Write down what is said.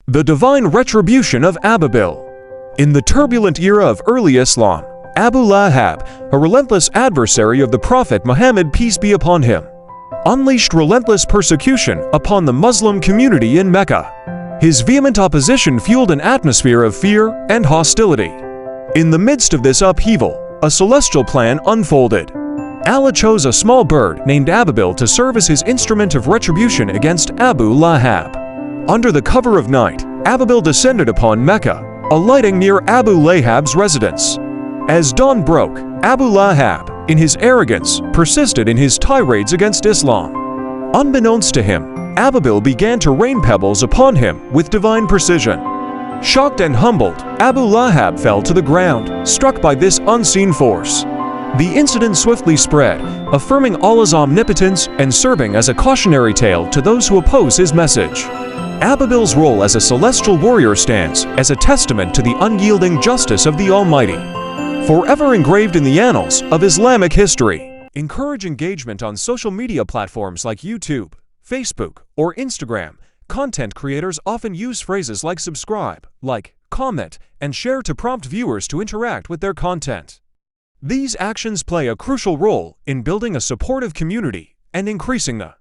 The divine retribution of Ababil. In the turbulent era of early Islam, Abu Lahab, a relentless adversary of the Prophet Muhammad, peace be upon him, unleashed relentless persecution upon the Muslim community in Mecca. His vehement opposition fueled an atmosphere of fear and hostility. In the midst of this upheaval, a celestial plan unfolded. Allah chose a small bird named Ababil to serve as his instrument of retribution against Abu Lahab. Under the cover of night, Ababil descended upon Mecca, alighting near Abu Lahab's residence. As dawn broke, Abu Lahab, in his arrogance, persisted in his tirades against Islam. Unbeknownst to him, Ababil began to rain pebbles upon him with divine precision. Shocked and humbled, Abu Lahab fell to the ground, struck by this unseen force. The incident swiftly spread, affirming Allah's omnipotence and serving as a cautionary tale to those who oppose his message. Ababil's role as a celestial warrior stands as a testament to the unyielding justice of the Almighty, forever engraved in the annals of Islamic history. Encourage engagement on social media platforms like YouTube, Facebook, or Instagram. Content creators often use phrases like subscribe, like, comment, and share to prompt viewers to interact with their content. These actions play a crucial role in building a supportive community and increasing the